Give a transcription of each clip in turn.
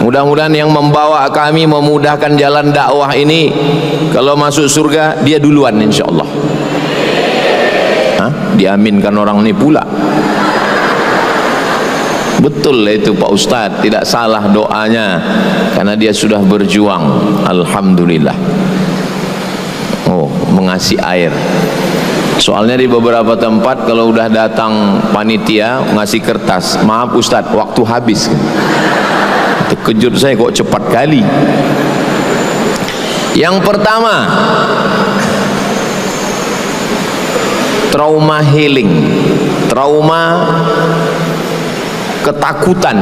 Mudah-mudahan yang membawa kami memudahkan jalan dakwah ini, kalau masuk surga dia duluan insyaallah. Diaminkan orang ini pula. Betul itu Pak Ustadz, tidak salah doanya karena dia sudah berjuang. Alhamdulillah. Oh, mengasih air. Soalnya di beberapa tempat kalau udah datang panitia ngasih kertas, maaf Ustadz waktu habis. Terkejut saya, kok cepat kali. Yang pertama, trauma healing, trauma ketakutan.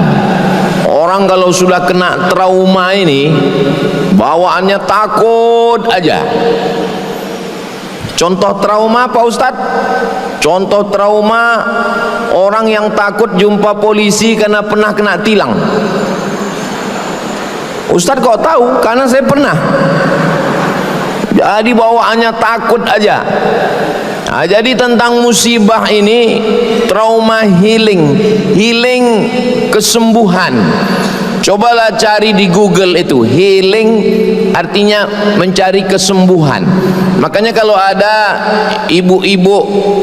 Orang kalau sudah kena trauma ini bawaannya takut aja. Contoh trauma Pak Ustadz, contoh trauma orang yang takut jumpa polisi karena pernah kena tilang. Ustadz kok tahu? Karena saya pernah. Jadi bawaannya takut aja. Nah, jadi tentang musibah ini, trauma healing, healing kesembuhan. Cobalah cari di Google itu, healing artinya mencari kesembuhan. Makanya kalau ada ibu-ibu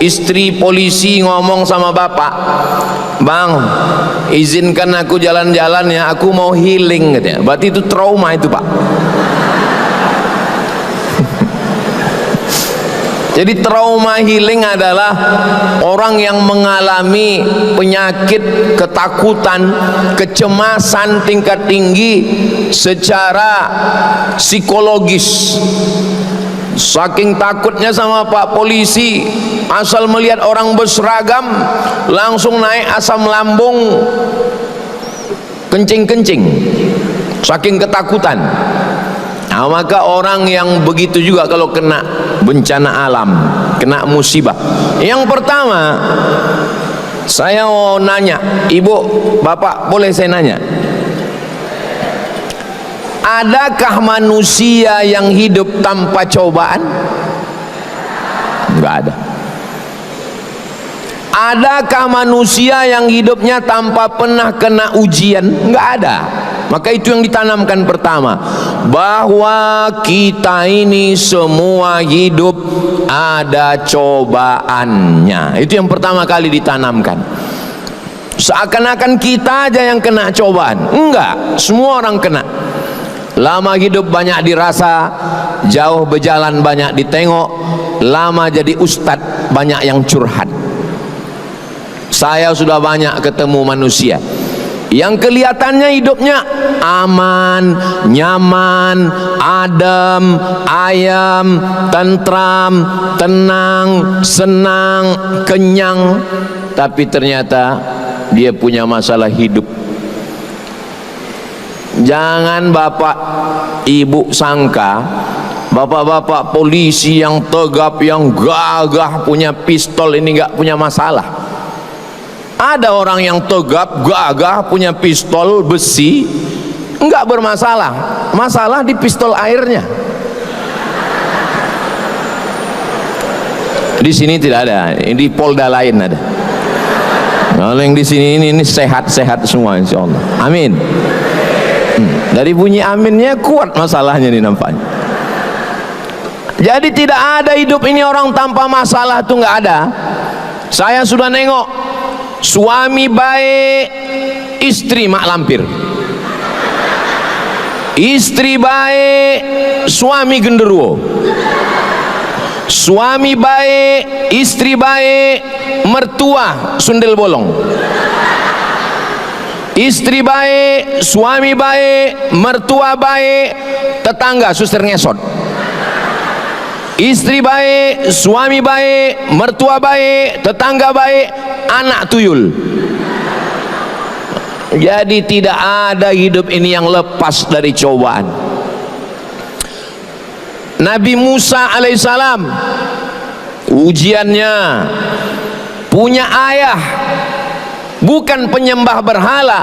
istri polisi ngomong sama bapak, "Bang, izinkan aku jalan-jalan ya, aku mau healing," katanya. Berarti itu trauma itu, Pak. Jadi trauma healing adalah orang yang mengalami penyakit ketakutan, kecemasan tingkat tinggi secara psikologis. Saking takutnya sama Pak Polisi, asal melihat orang berseragam langsung naik asam lambung, kencing-kencing, saking ketakutan. Nah, maka orang yang begitu juga kalau kena bencana alam, kena musibah. Yang pertama, saya mau nanya, Ibu, Bapak, boleh saya nanya? Adakah manusia yang hidup tanpa cobaan? Enggak ada. Adakah manusia yang hidupnya tanpa pernah kena ujian? Enggak ada. Maka itu yang ditanamkan pertama, bahwa kita ini semua hidup ada cobaannya. Itu yang pertama kali ditanamkan. Seakan-akan kita aja yang kena cobaan. Enggak, semua orang kena. Lama hidup banyak dirasa, jauh berjalan banyak ditengok, lama jadi ustadz banyak yang curhat. Saya sudah banyak ketemu manusia yang kelihatannya hidupnya aman, nyaman, adem, ayam, tentram, tenang, senang, kenyang, tapi ternyata dia punya masalah hidup. Jangan bapak ibu sangka bapak-bapak polisi yang tegap, yang gagah, punya pistol ini nggak punya masalah. Ada orang yang tegap, gagah, punya pistol besi, enggak bermasalah. Masalah di pistol airnya. Di sini tidak ada, di Polda lain ada. Kalau yang di sini ini sehat-sehat semua insyaallah. Amin. Dari bunyi aminnya kuat masalahnya ini nampaknya. Jadi tidak ada hidup ini orang tanpa masalah, itu enggak ada. Saya sudah nengok suami baik, istri mak lampir. Istri baik, suami genderuwo. Suami baik, istri baik, mertua sundel bolong. Istri baik, suami baik, mertua baik, tetangga suster ngesot. Istri baik, suami baik, mertua baik, tetangga baik, anak tuyul. Jadi tidak ada hidup ini yang lepas dari cobaan. Nabi Musa alaihissalam ujiannya punya ayah, bukan penyembah berhala,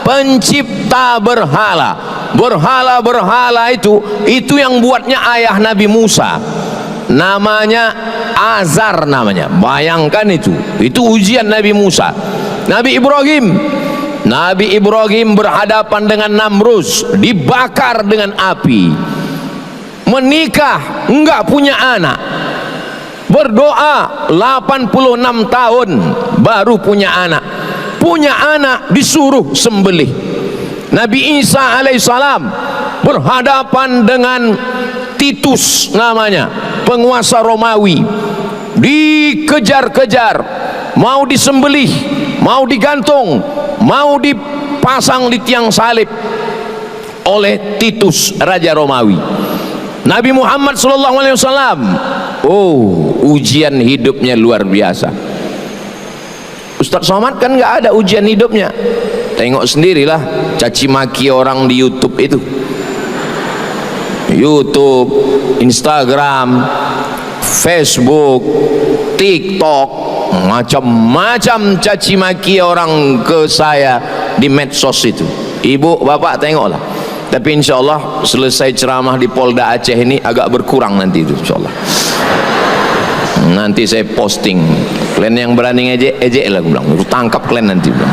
pencipta berhala. Berhala-berhala itu yang buatnya ayah Nabi Musa, namanya Azar namanya. Bayangkan itu ujian Nabi Musa. Nabi Ibrahim, Nabi Ibrahim berhadapan dengan Namrus, dibakar dengan api. Menikah, enggak punya anak. Berdoa 86 tahun baru punya anak. Punya anak disuruh sembelih. Nabi Isa alaihissalam berhadapan dengan Titus namanya, penguasa Romawi. Dikejar-kejar, mau disembelih, mau digantung, mau dipasang di tiang salib oleh Titus, raja Romawi. Nabi Muhammad SAW, ujian hidupnya luar biasa. Ustaz Somad kan nggak ada ujian hidupnya. Tengok sendirilah caci maki orang di YouTube itu, YouTube, Instagram, Facebook, TikTok, macam-macam caci maki orang ke saya di medsos itu. Ibu, bapak tengoklah. Tapi insya Allah selesai ceramah di Polda Aceh ini agak berkurang nanti itu, insya Allah. Nanti saya posting. Kalian yang berani ngejek, ejek lah, gue bilang. Aku tangkap kalian nanti, bilang.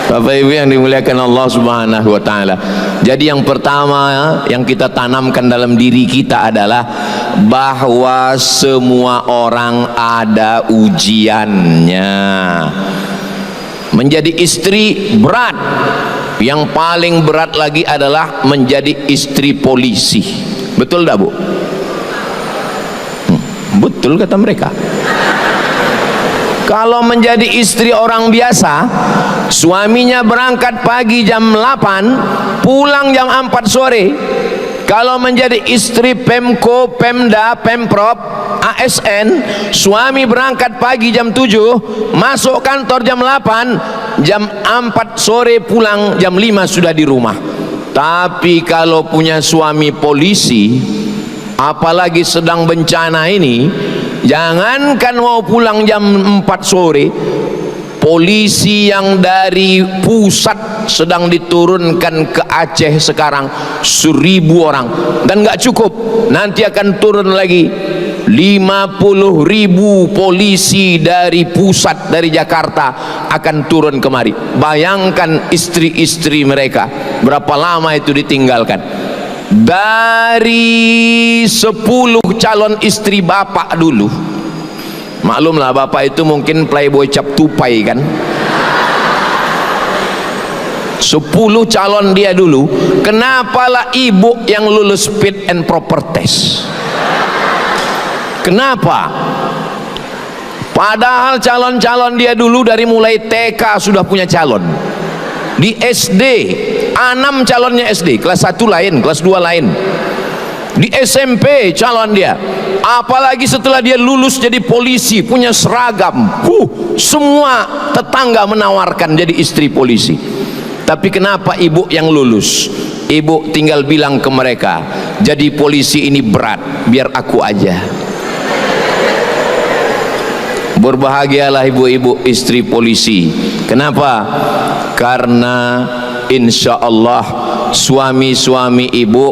Bapak Ibu yang dimuliakan Allah Subhanahu wa taala. Jadi yang pertama yang kita tanamkan dalam diri kita adalah bahwa semua orang ada ujiannya. Menjadi istri berat. Yang paling berat lagi adalah menjadi istri polisi. Betul tak, Bu? Betul kata mereka. Kalau menjadi istri orang biasa, suaminya berangkat pagi jam 8, pulang jam 4 sore. Kalau menjadi istri Pemko, Pemda, Pemprov, ASN, suami berangkat pagi jam 7, masuk kantor jam 8, jam 4 sore pulang jam 5 sudah di rumah. Tapi kalau punya suami polisi, apalagi sedang bencana ini, jangankan mau pulang jam 4 sore, polisi yang dari pusat sedang diturunkan ke Aceh sekarang 1.000 orang, dan nggak cukup, nanti akan turun lagi 50.000 polisi dari pusat, dari Jakarta akan turun kemari. Bayangkan istri-istri mereka berapa lama itu ditinggalkan. Dari 10 calon istri bapak dulu, maklumlah bapak itu mungkin playboy cap tupai kan, 10 calon dia dulu. Kenapalah ibu yang lulus fit and proper test? Kenapa? Padahal calon-calon dia dulu dari mulai TK sudah punya calon. Di SD 6 calonnya SD, kelas 1 lain, kelas 2 lain. Di SMP calon dia. Apalagi setelah dia lulus jadi polisi, punya seragam. Semua tetangga menawarkan jadi istri polisi. Tapi kenapa ibu yang lulus? Ibu tinggal bilang ke mereka, jadi polisi ini berat, biar aku aja. Berbahagialah ibu-ibu istri polisi. Kenapa? Karena insya Allah suami-suami ibu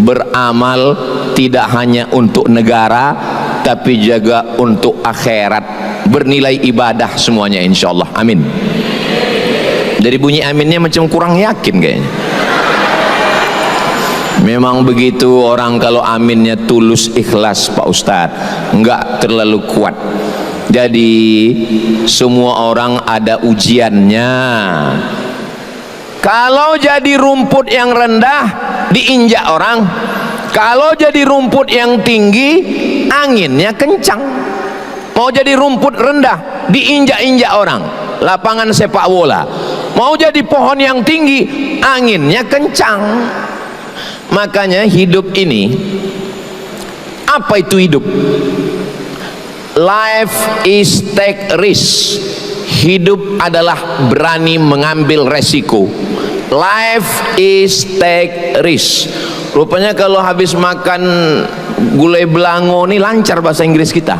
beramal tidak hanya untuk negara, tapi juga untuk akhirat, bernilai ibadah semuanya insya Allah. Amin. Dari bunyi aminnya macam kurang yakin kayaknya. Memang begitu orang kalau aminnya tulus ikhlas Pak Ustadz, enggak terlalu kuat. Jadi semua orang ada ujiannya. Kalau jadi rumput yang rendah diinjak orang, kalau jadi rumput yang tinggi anginnya kencang. Mau jadi rumput rendah diinjak-injak orang, lapangan sepak bola. Mau jadi pohon yang tinggi anginnya kencang. Makanya hidup ini, apa itu hidup? Life is take risk. Hidup adalah berani mengambil resiko. Life is take risk. Rupanya kalau habis makan gulai belango ini lancar bahasa Inggris kita.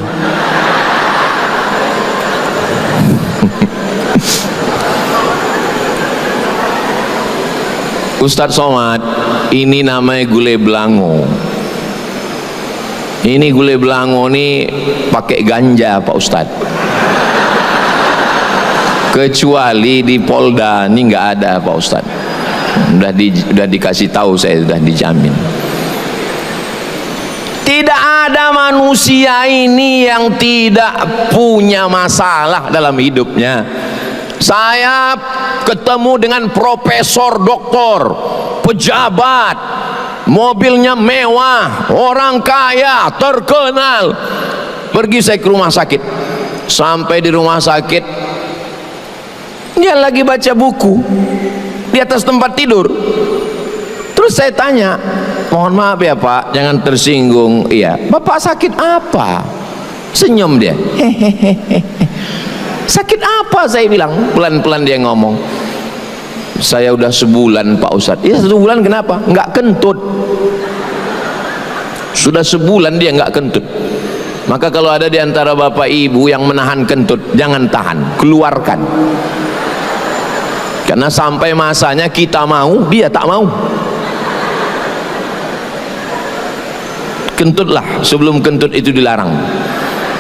Ustadz Somad, ini namanya gulai belango. Ini gulai belango ini pakai ganja Pak Ustadz. kecuali di Polda ini nggak ada Pak Ustadz. Udah dikasih tahu, saya sudah dijamin. Tidak ada manusia ini yang tidak punya masalah dalam hidupnya. Saya ketemu dengan profesor, doktor, pejabat, mobilnya mewah, orang kaya, terkenal. Pergi saya ke rumah sakit. Sampai di rumah sakit, dia lagi baca buku di atas tempat tidur. Terus saya tanya, mohon maaf ya Pak, jangan tersinggung. Iya, Bapak sakit apa? Senyum dia. Hehehe. Sakit apa? Saya bilang. Pelan-pelan dia ngomong, saya udah sebulan Pak Ustadz. Ya, sebulan kenapa? Nggak kentut. Sudah sebulan dia nggak kentut. Maka kalau ada di antara bapak ibu yang menahan kentut, jangan tahan, keluarkan. Karena sampai masanya kita mau, dia tak mau. Kentutlah sebelum kentut itu dilarang.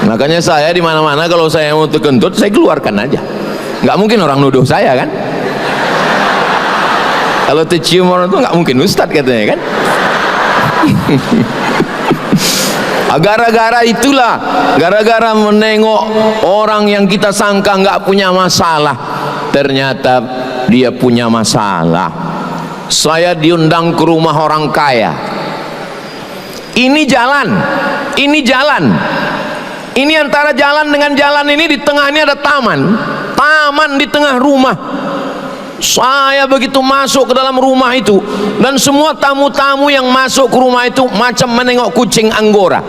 Makanya saya di mana-mana kalau saya mau terkentut, saya keluarkan aja. Nggak mungkin orang nuduh saya kan? Kalau tercium orang itu nggak mungkin Ustadz katanya kan? Gara-gara itulah, gara-gara menengok orang yang kita sangka nggak punya masalah, ternyata dia punya masalah. Saya diundang ke rumah orang kaya. Ini jalan, ini jalan. Ini antara jalan dengan jalan ini, di tengahnya ada taman. Taman di tengah rumah. Saya begitu masuk ke dalam rumah itu, dan semua tamu-tamu yang masuk ke rumah itu macam menengok kucing Anggora.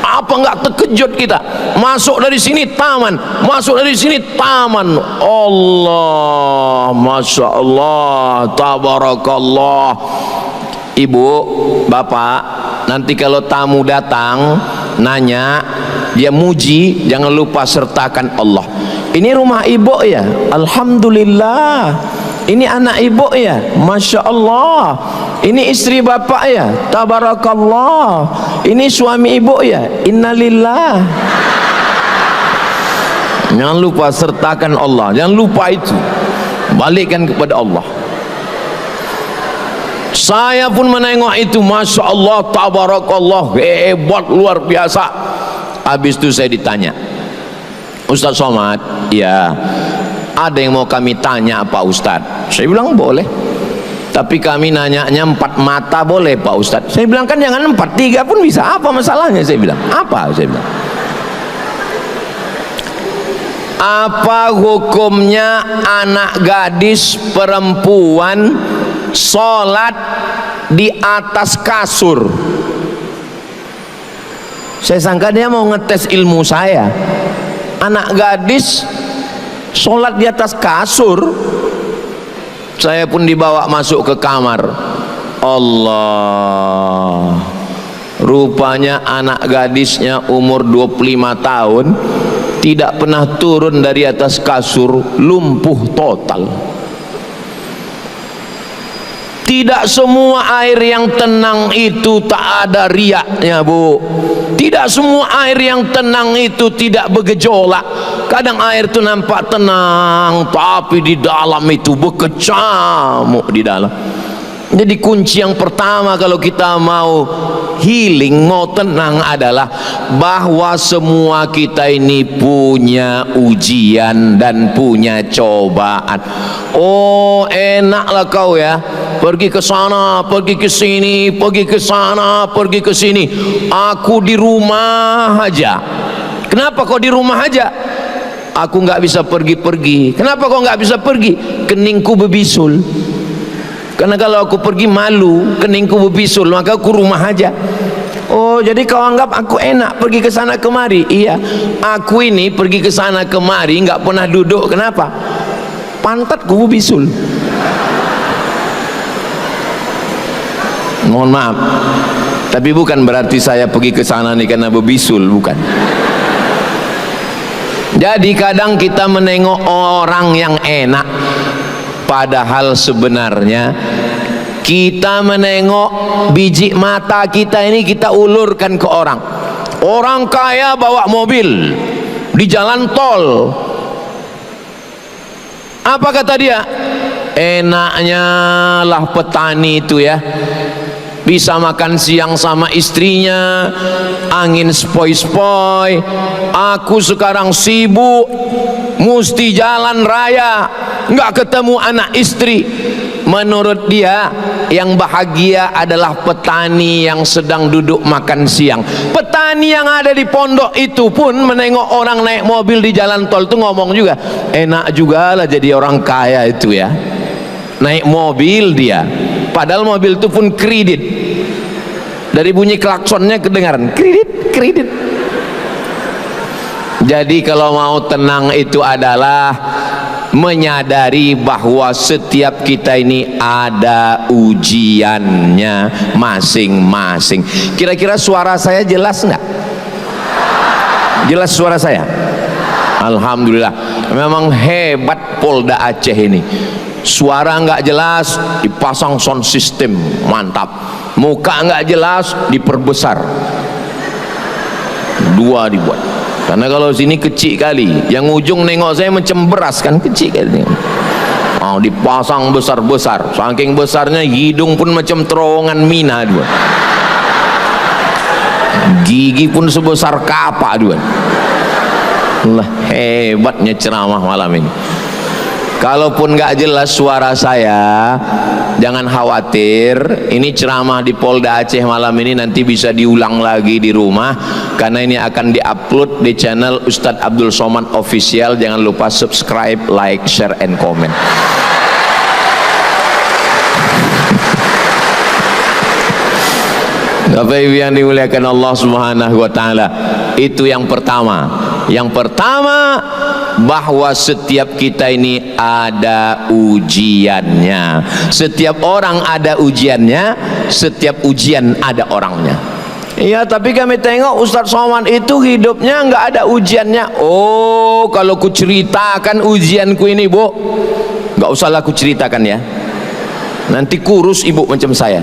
Apa nggak terkejut kita? Masuk dari sini taman, masuk dari sini taman. Allah, masya Allah, tabarakallah. Ibu, bapak, nanti kalau tamu datang nanya, dia muji, jangan lupa sertakan Allah. Ini rumah ibu ya, alhamdulillah. Ini anak ibu ya, masya Allah. Ini istri bapak ya, tabarakallah. Ini suami ibu ya, innalillah. Jangan lupa sertakan Allah, jangan lupa itu, balikkan kepada Allah. Saya pun menengok itu, masya Allah, tabarakallah, hebat, luar biasa. Habis itu saya ditanya, Ustaz Somad, ya, ada yang mau kami tanya Pak Ustaz? Saya bilang boleh, tapi kami nanyanya 4 mata boleh Pak Ustaz? Saya bilang kan jangan 4, 3 pun bisa. Apa masalahnya? Saya bilang apa? Saya bilang, apa hukumnya anak gadis perempuan sholat di atas kasur? Saya sangka dia mau ngetes ilmu saya. Anak gadis sholat di atas kasur. Saya pun dibawa masuk ke kamar. Allah, rupanya anak gadisnya umur 25 tahun, tidak pernah turun dari atas kasur, lumpuh total. Tidak semua air yang tenang itu tak ada riaknya, Bu. Tidak semua air yang tenang itu tidak bergejolak. Kadang air itu nampak tenang, tapi di dalam itu berkecamuk di dalam. Jadi kunci yang pertama kalau kita mau healing, mau tenang adalah bahwa semua kita ini punya ujian dan punya cobaan. Oh, enaklah kau ya, pergi ke sana, pergi ke sini, pergi ke sana, pergi ke sini. Aku di rumah aja. Kenapa kau di rumah aja? Aku nggak bisa pergi-pergi. Kenapa kau nggak bisa pergi? Keningku berbisul. Karena kalau aku pergi malu, keningku berbisul, maka aku rumah aja. Oh, jadi kau anggap aku enak pergi ke sana kemari? Iya, aku ini pergi ke sana kemari nggak pernah duduk. Kenapa? Pantatku berbisul. Mohon maaf, tapi bukan berarti saya pergi ke sana nih karena berbisul, bukan. Jadi kadang kita menengok orang yang enak, padahal sebenarnya kita menengok biji mata kita ini, kita ulurkan ke orang. Orang kaya bawa mobil, di jalan tol. Apa kata dia? Enaknya lah petani itu ya, bisa makan siang sama istrinya, angin spoi-spoi. Aku sekarang sibuk, mesti jalan raya, nggak ketemu anak istri. Menurut dia, yang bahagia adalah petani yang sedang duduk makan siang. Petani yang ada di pondok itu pun menengok orang naik mobil di jalan tol itu ngomong juga, enak juga lah jadi orang kaya itu ya, naik mobil dia, padahal mobil itu pun kredit. Dari bunyi klaksonnya kedengaran kredit. Jadi kalau mau tenang itu adalah menyadari bahwa setiap kita ini ada ujiannya masing-masing. Kira-kira suara saya jelas nggak? Jelas suara saya? Alhamdulillah. Memang hebat Polda Aceh ini. Suara nggak jelas dipasang sound system, mantap. Muka nggak jelas diperbesar, 2 dibuat. Karena kalau sini kecil kali, yang ujung nengok saya macam beras kan, kecil kali. Oh, dipasang besar-besar, saking besarnya hidung pun macam terowongan mina dua, gigi pun sebesar kapak dua. Allah, hebatnya ceramah malam ini. Kalaupun nggak jelas suara saya, jangan khawatir. Ini ceramah di Polda Aceh malam ini nanti bisa diulang lagi di rumah, karena ini akan diupload di channel Ustadz Abdul Somad Official. Jangan lupa subscribe, like, share, and comment. Bapak Ibu yang dimuliakan Allah Subhanahu wa taala, itu yang pertama. Yang pertama, bahwa setiap kita ini ada ujiannya. Setiap orang ada ujiannya, setiap ujian ada orangnya. Iya, tapi kami tengok Ustadz Somad itu hidupnya nggak ada ujiannya. Oh, kalau ku ceritakan ujianku ini, Bu, nggak usahlah ku ceritakan ya. Nanti kurus ibu macam saya.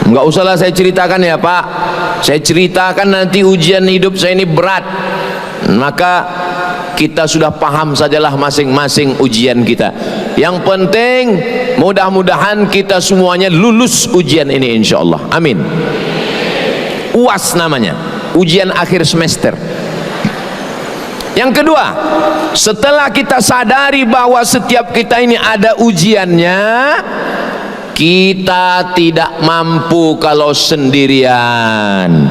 Nggak usahlah saya ceritakan ya Pak. Saya ceritakan nanti ujian hidup saya ini berat. Maka kita sudah paham sajalah masing-masing ujian kita. Yang penting mudah-mudahan kita semuanya lulus ujian ini insyaallah. Amin. UAS namanya, ujian akhir semester. Yang kedua, setelah kita sadari bahwa setiap kita ini ada ujiannya, kita tidak mampu kalau sendirian,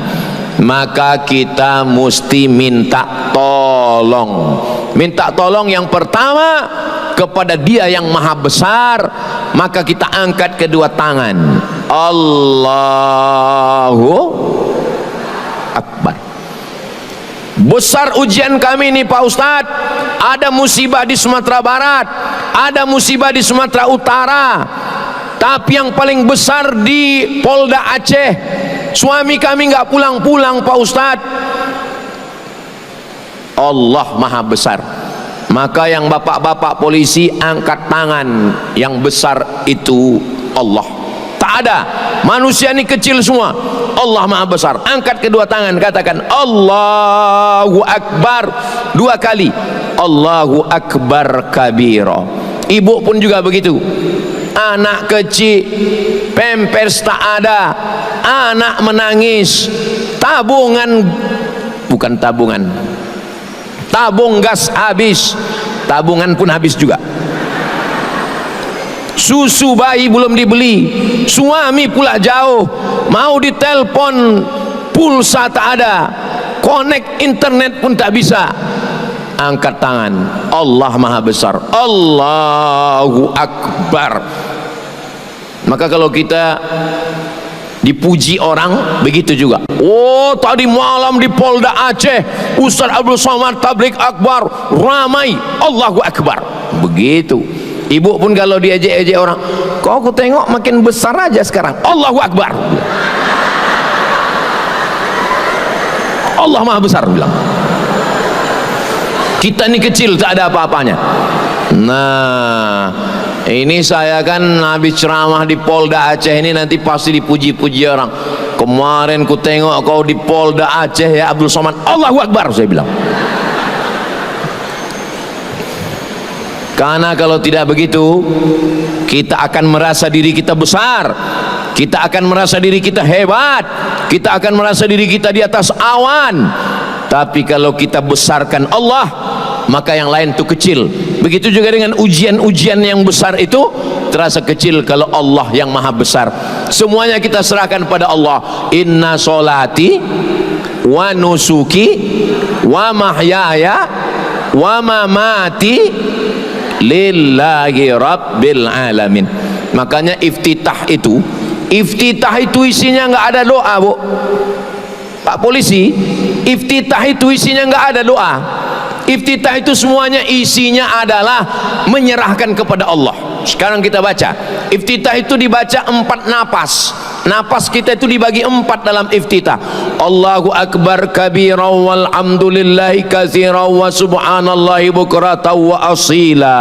maka kita mesti minta tolong. Minta tolong yang pertama kepada Dia yang Maha Besar. Maka kita angkat kedua tangan, Allahu Akbar. Besar ujian kami ini Pak Ustadz. Ada musibah di Sumatera Barat, ada musibah di Sumatera Utara, tapi yang paling besar di Polda Aceh. Suami kami nggak pulang-pulang Pak Ustadz. Allah Maha Besar. Maka yang bapak-bapak polisi angkat tangan, yang besar itu Allah. Tak ada, manusia ini kecil semua. Allah Maha Besar. Angkat kedua tangan, katakan Allahu Akbar 2 kali. Allahu Akbar kabira. Ibu pun juga begitu. Anak kecil, pampers tak ada, anak menangis, tabungan, bukan tabungan, tabung gas habis, tabungan pun habis juga. Susu bayi belum dibeli, suami pula jauh, mau ditelepon pulsa tak ada, connect internet pun tak bisa. Angkat tangan, Allah Maha Besar, Allahu Akbar. Maka kalau kita dipuji orang, begitu juga. Oh, tadi malam di Polda Aceh Ustadz Abdul Somad tablik akbar, ramai, Allahu Akbar. Begitu. Ibu pun kalau diejek-ejek orang, kok aku tengok makin besar aja sekarang, Allahu Akbar. Allah Maha Besar bilang. Kita ini kecil, tak ada apa-apanya. Nah, ini saya kan habis ceramah di Polda Aceh ini nanti pasti dipuji-puji orang. kemarin ku tengok kau di Polda Aceh ya Abdul Somad. Allahu Akbar, saya bilang. Karena kalau tidak begitu, kita akan merasa diri kita besar, kita akan merasa diri kita hebat, kita akan merasa diri kita di atas awan. Tapi kalau kita besarkan Allah, maka yang lain itu kecil. Begitu juga dengan ujian-ujian yang besar itu terasa kecil kalau Allah yang maha besar. Semuanya kita serahkan pada Allah. Inna solati wa nusuki wa mahyaya wa mamati lillahi rabbil alamin. Makanya iftitah itu isinya nggak ada doa, Bu. Pak polisi, iftitah itu isinya nggak ada doa. Iftitah itu semuanya isinya adalah menyerahkan kepada Allah. Sekarang kita baca, iftitah itu dibaca 4 napas. Napas kita itu dibagi 4 dalam iftitah. Allahu Akbar kabira walhamdulillahi katsira wa subhanallahi bukratan wa asila.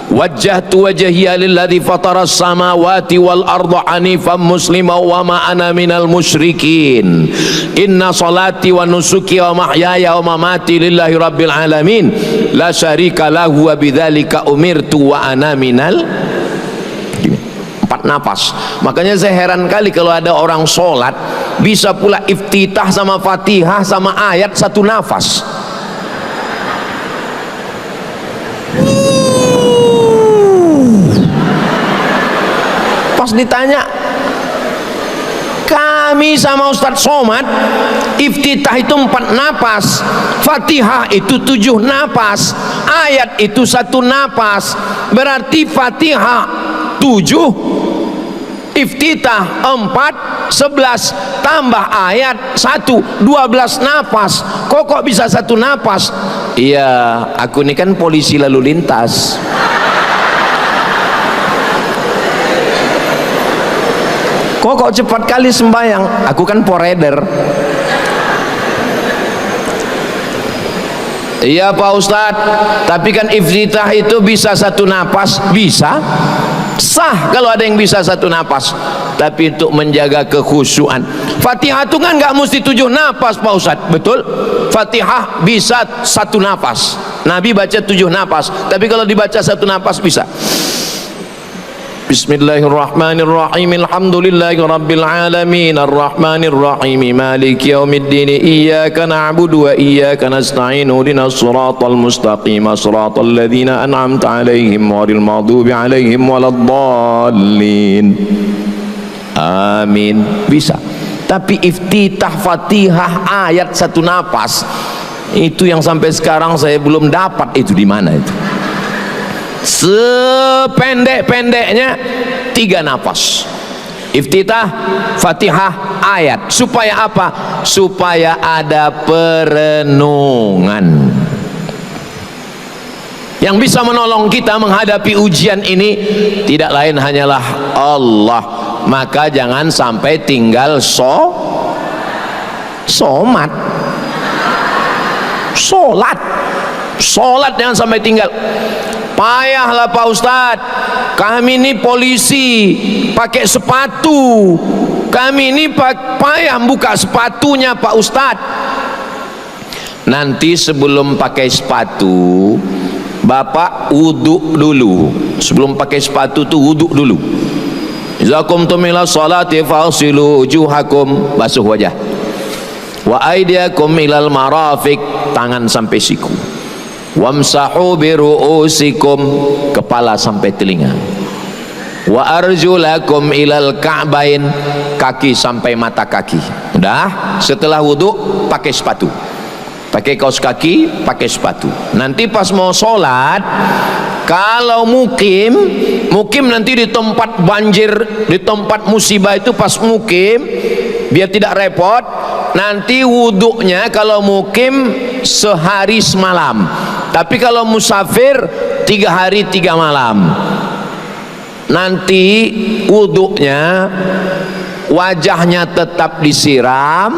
Wajjahtu wajhiya lilladzi fataras samawati wal arda hanifan muslima wa ma ana minal musyrikin. Inna salati wa nusuki wa mahyaya wa mamati lillahi rabbil alamin la syarika lahu wa bidzalika umirtu wa ana minal. 4 napas. Makanya saya heran kali kalau ada orang sholat bisa pula iftitah sama Fatihah sama ayat 1 nafas. Pas ditanya, kami sama Ustadz Somad iftitah itu 4 napas, Fatihah itu 7 napas, ayat itu 1 napas. Berarti Fatihah 7, iftitah 4, 11 tambah ayat 1, 12 napas. Kok bisa 1 napas? Iya, aku ini kan polisi lalu lintas. Kok cepat kali sembahyang? Aku kan poreder. Iya Pak Ustadz, tapi kan iftitah itu bisa 1 napas, bisa sah kalau ada yang bisa 1 napas, tapi untuk menjaga kekhusyuan. Fatihah itu kan nggak mesti 7 napas Pak Ustadz, betul? Fatihah bisa 1 napas, Nabi baca 7 napas, tapi kalau dibaca 1 napas bisa. Bismillahirrahmanirrahim. Alhamdulillahi rabbil alamin arrahmanir rahim maliki yaumiddin iyyaka na'budu wa iyyaka nasta'in ihdinas siratal mustaqim siratal ladzina an'amta 'alaihim ghairil maghdubi 'alaihim waladdallin. Amin. Bisa. Tapi iftitah Fatihah ayat 1 napas itu yang sampai sekarang saya belum dapat itu di mana itu. Sependek-pendeknya 3 napas. Iftitah, Fatihah, ayat. Supaya apa? Supaya ada perenungan. Yang bisa menolong kita menghadapi ujian ini tidak lain hanyalah Allah. Maka jangan sampai tinggal somat. Sholat jangan sampai tinggal. Payahlah Pak Ustadz, kami ini polisi pakai sepatu, kami ini payah buka sepatunya Pak Ustadz. Nanti sebelum pakai sepatu Bapak wudhu dulu. Sebelum pakai sepatu tuh wudhu dulu. Iza qumtum ila sholati faghsilu wujuhakum, basuh wajah, wa aydiyakum ilal marafiq, tangan sampai siku, wamsahu biru'usikum, kepala sampai telinga, wa arjulakum ilal ka'bain, kaki sampai mata kaki. Udah, setelah wudhu pakai sepatu, pakai kaos kaki, pakai sepatu. Nanti pas mau sholat, kalau mukim nanti di tempat banjir, di tempat musibah itu pas mukim, biar tidak repot, nanti wudhunya kalau mukim sehari semalam, tapi kalau musafir 3 hari 3 malam. Nanti wudhunya wajahnya tetap disiram,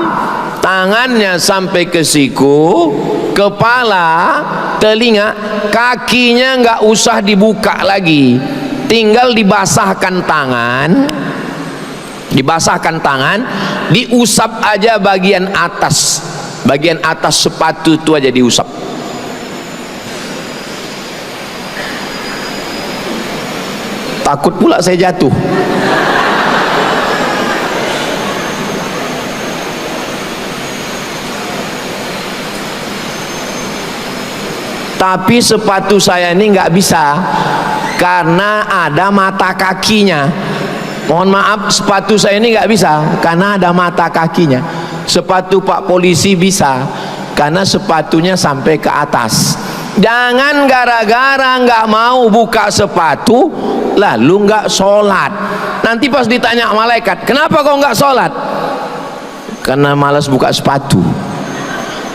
tangannya sampai ke siku, kepala, telinga, kakinya nggak usah dibuka lagi, tinggal dibasahkan tangan, Dibasahkan tangan, diusap aja bagian atas sepatu itu aja diusap. Takut pula saya jatuh. Tapi sepatu saya ini nggak bisa karena ada mata kakinya. Mohon maaf, sepatu saya ini nggak bisa karena ada mata kakinya. Sepatu Pak Polisi bisa karena sepatunya sampai ke atas. Jangan gara-gara nggak mau buka sepatu lalu nggak sholat. Nanti pas ditanya malaikat, kenapa kau nggak sholat? Karena malas buka sepatu.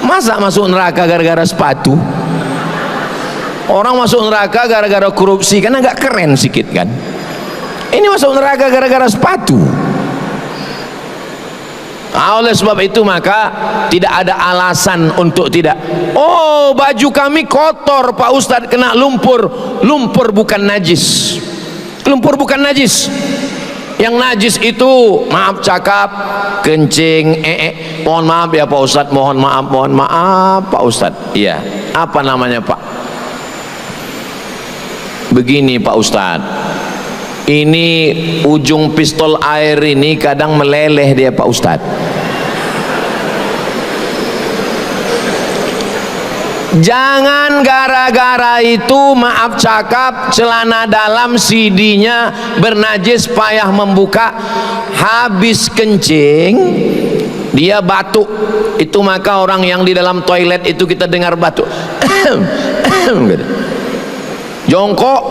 Masa masuk neraka gara-gara sepatu? Orang masuk neraka gara-gara korupsi karena nggak keren sedikit kan. Ini masuk neraka gara-gara sepatu. Oleh sebab itu maka tidak ada alasan untuk tidak. Oh, baju kami kotor Pak Ustadz, kena lumpur. Lumpur bukan najis. Lumpur bukan najis. Yang najis itu, maaf cakap, kencing, mohon maaf ya Pak Ustadz, mohon maaf Pak Ustadz. Iya, apa namanya Pak? Begini Pak Ustadz, ini ujung pistol air ini kadang meleleh dia Pak Ustadz. Jangan gara-gara itu, maaf cakap, celana dalam CD-nya bernajis payah membuka, habis kencing dia batuk. Itu maka orang yang di dalam toilet itu kita dengar batuk. Jongkok,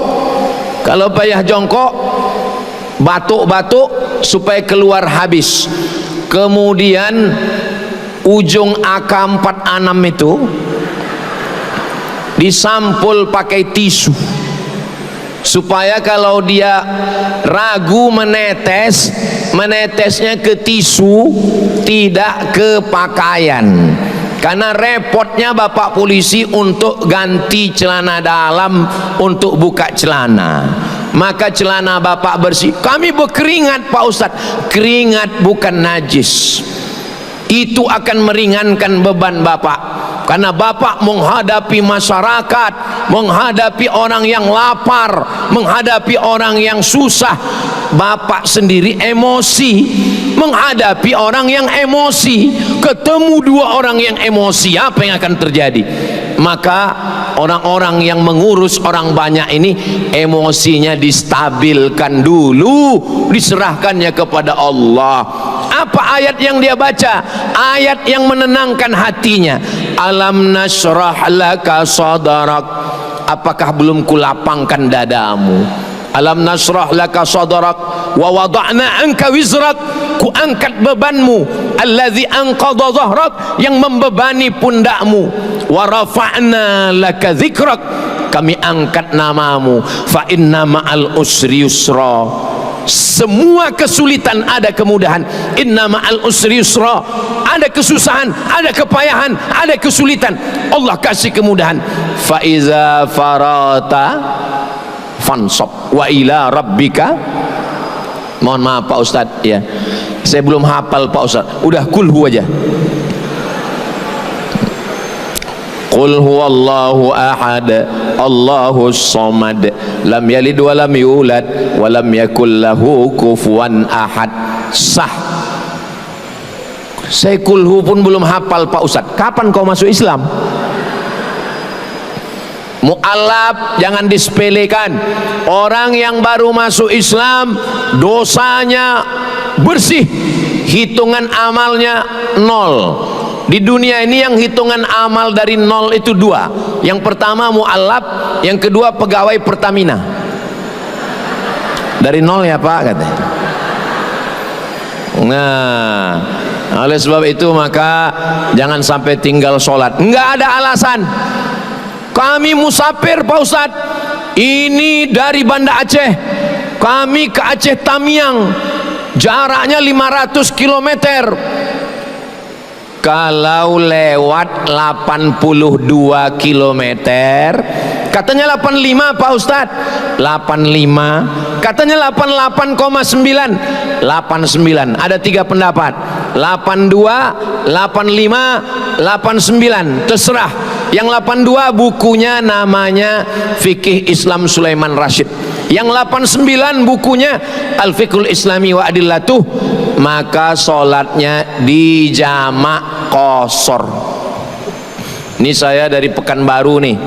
kalau payah jongkok, batuk-batuk supaya keluar habis. Kemudian ujung AK-46 itu disampul pakai tisu supaya kalau dia ragu menetesnya ke tisu, tidak ke pakaian. Karena repotnya Bapak Polisi untuk ganti celana dalam, untuk buka celana. Maka celana Bapak bersih. Kami berkeringat Pak Ustadz. Keringat bukan najis. Itu akan meringankan beban Bapak. Karena Bapak menghadapi masyarakat, menghadapi orang yang lapar, menghadapi orang yang susah. Bapak sendiri emosi menghadapi orang yang emosi. Ketemu dua orang yang emosi, apa yang akan terjadi? Maka orang-orang yang mengurus orang banyak ini emosinya distabilkan dulu, diserahkannya kepada Allah. Apa ayat yang dia baca? Ayat yang menenangkan hatinya. Alam nashrah laka sadrak. Apakah belum kulapangkan dadamu? Alam nasrah laka sadrak wa wada'na anka wizrak. Ku angkat bebanmu, allazi anqadha dhahrak, yang membebani pundakmu. Wa rafa'na laka dzikrak, kami angkat namamu. Fa inna ma'al usri yusra. Semua kesulitan ada kemudahan. Inna ma'al usri yusra. Ada kesusahan, ada kepayahan, ada kesulitan, Allah kasih kemudahan. Fa iza farata fansab wa ila rabbika. Mohon maaf Pak Ustadz ya, saya belum hafal Pak Ustadz. Udah kulhu aja. Qul huwallahu ahad Allahus samad lam yalid wa lam yulad wa lam yakul lahu kufuwan ahad. Sah. Saya kulhu pun belum hafal Pak Ustadz. Kapan kau masuk Islam? Mu'alaf jangan disepelekan. Orang yang baru masuk Islam dosanya bersih, hitungan amalnya 0. Di dunia ini yang hitungan amal dari 0 itu 2. Yang pertama mu'alaf, yang kedua pegawai Pertamina. Dari 0 ya Pak katanya. Nah, oleh sebab itu maka jangan sampai tinggal sholat. Enggak ada alasan. Kami musafir Pak Ustadz, ini dari Banda Aceh, kami ke Aceh Tamiang, jaraknya 500 km. Kalau lewat 82 km, katanya 85 Pak Ustadz, 85 Katanya 88,9. 89. Ada 3 pendapat. 82, 85, 89. Terserah. Yang 82 bukunya namanya Fikih Islam Sulaiman Rashid. Yang 89 bukunya Al-Fiqhul Islami wa Adillatuh. Maka sholatnya di jamak qashar. Ini saya dari Pekanbaru nih.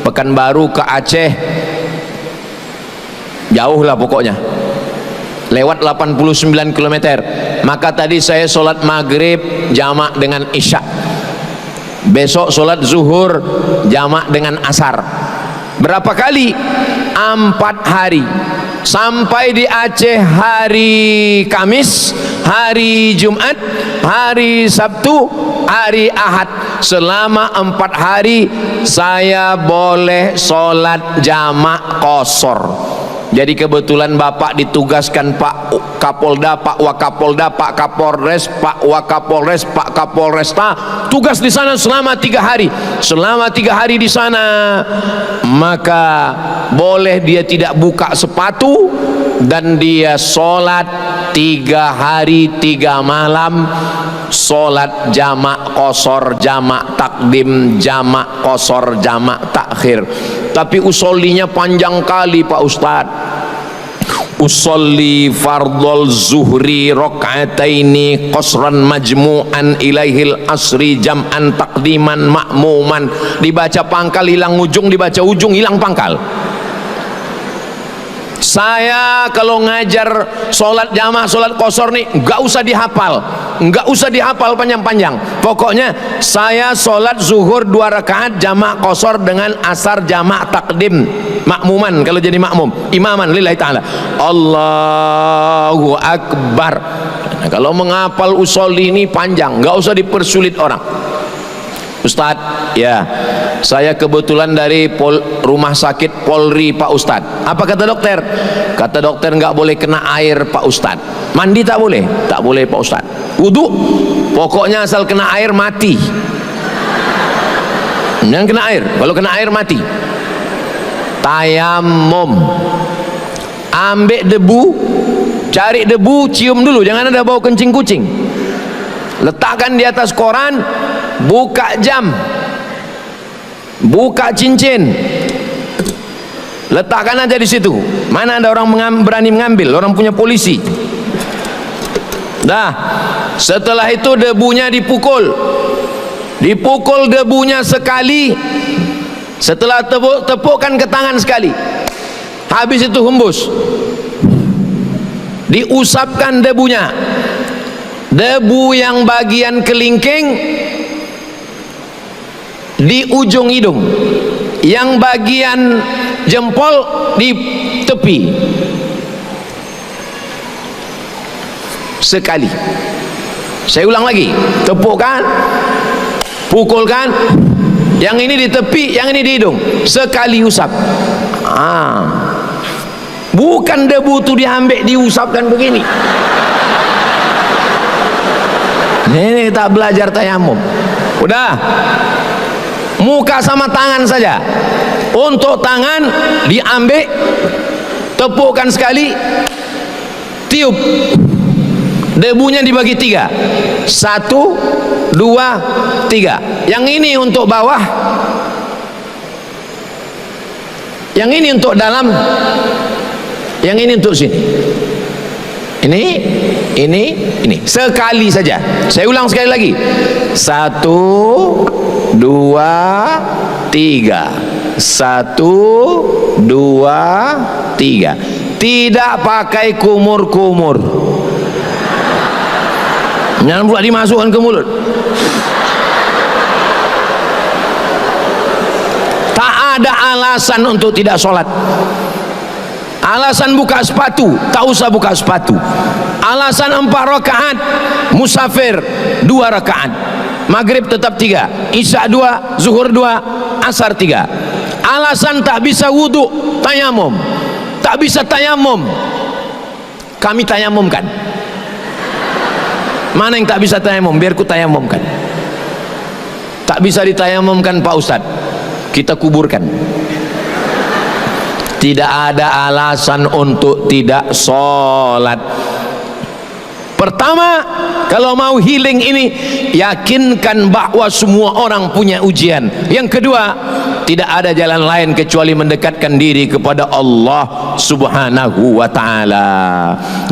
Pekanbaru ke Aceh, jauh lah pokoknya, lewat 89 km. Maka tadi saya sholat maghrib jamak dengan isya, besok sholat zuhur jamak dengan asar. Berapa kali? 4 hari. Sampai di Aceh hari Kamis, hari Jumat, hari Sabtu, hari Ahad. Selama 4 hari saya boleh sholat jamak qashar. Jadi kebetulan Bapak ditugaskan Pak Kapolda, Pak Wakapolda, Pak Kapolres, Pak Wakapolres, Pak Kapolresta, tugas di sana selama 3 hari. Selama 3 hari di sana, maka boleh dia tidak buka sepatu dan dia sholat 3 hari 3 malam, sholat jamak qashar, jamak takdim, jamak qashar, jamak takhir. Tapi usollinya panjang kali Pak Ustadz. Usolli fardol zuhri rakaataini qasran majmu'an ilaihil asri jam'an takdiman ma'muman. Dibaca pangkal hilang ujung, dibaca ujung hilang pangkal. Saya kalau ngajar sholat jamaah, sholat qashar nih nggak usah dihafal, nggak usah dihafal panjang-panjang. Pokoknya saya sholat zuhur 2 rakaat jamaah qashar dengan asar jamaah takdim makmuman. Kalau jadi makmum, imaman lillahi ta'ala, Allahu Akbar. Nah, kalau menghafal usolli ini panjang, nggak usah dipersulit orang. Ustadz, ya saya kebetulan dari rumah sakit Polri Pak Ustadz. Apa kata dokter? Kata dokter nggak boleh kena air Pak Ustadz. Mandi tak boleh? Tak boleh Pak Ustadz. Wudu? Pokoknya asal kena air mati. Jangan kena air. Kalau kena air mati. Tayamum. Ambil debu, cari debu, cium dulu. Jangan ada bau kencing kucing. Letakkan di atas koran. Buka jam, buka cincin, letakkan aja di situ. Mana ada orang berani mengambil? Orang punya polisi. Dah, setelah itu debunya dipukul, dipukul debunya sekali. Setelah tepukkan ke tangan sekali. Habis itu hembus, diusapkan debunya. Debu yang bagian kelingking di ujung hidung, yang bagian jempol di tepi. Sekali. Saya ulang lagi. Tepukkan, pukulkan. Yang ini di tepi, yang ini di hidung. Sekali usap. Bukan debu itu diambil diusapkan begini. Ini tak belajar tayamum. Udah. Muka sama tangan saja. Untuk tangan diambil, tepukkan sekali, tiup. Debunya dibagi 3. 1, 2, 3. Yang ini untuk bawah, yang ini untuk dalam, yang ini untuk sini. Ini sekali saja. Saya ulang sekali lagi. 1, 2, 3. 1, 2, 3. Tidak pakai kumur-kumur. Jangan pula dimasukkan ke mulut. Tak ada alasan untuk tidak sholat. Alasan buka sepatu, tak usah buka sepatu. Alasan 4 rakaat, musafir 2 rakaat, maghrib tetap 3, isya 2, zuhur 2, asar 3. Alasan tak bisa wudu, tayamum. Tak bisa tayamum, kami tayamumkan. Mana yang tak bisa tayamum? Biar ku tayamumkan. Tak bisa ditayamumkan Pak Ustadz, kita kuburkan. Tidak ada alasan untuk tidak sholat. Pertama, kalau mau healing ini, yakinkan bahwa semua orang punya ujian. Yang kedua, tidak ada jalan lain kecuali mendekatkan diri kepada Allah Subhanahu wa ta'ala.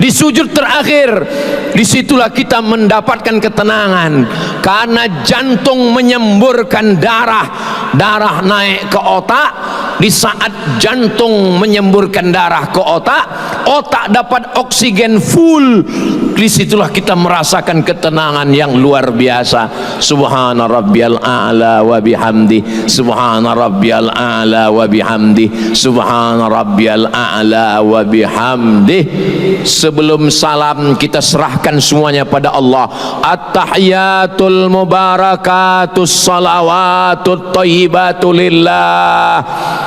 Di sujud terakhir, disitulah kita mendapatkan ketenangan, karena jantung menyemburkan darah, darah naik ke otak. Di saat jantung menyemburkan darah ke otak, otak dapat oksigen full. Disitulah kita merasakan ketenangan yang luar biasa. Subhana rabbiyal a'la wa bihamdi, subhana rabbiyal a'la wa bihamdi, subhana rabbiyal a'la wa bihamdi. Sebelum salam, kita serahkan semuanya pada Allah. At-tahiyatul mubarakatus salawatut thayyibatu lillah.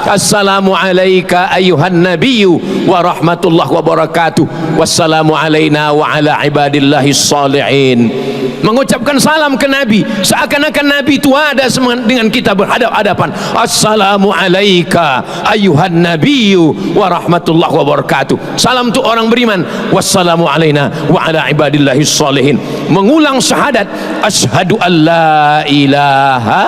Assalamu alayka ayuhan nabiyyu wa rahmatullahi wa barakatuh. Wassalamu alayna wa ala ibadillahi salihin. Mengucapkan salam ke Nabi seakan-akan Nabi itu ada dengan kita berhadap-hadapan. Assalamu alayka ayuhan nabiyyu wa rahmatullahi wa barakatuh. Salam untuk orang beriman. Wassalamu alayna wa ala ibadillahi salihin. Mengulang syahadat, asyhadu an la ilaha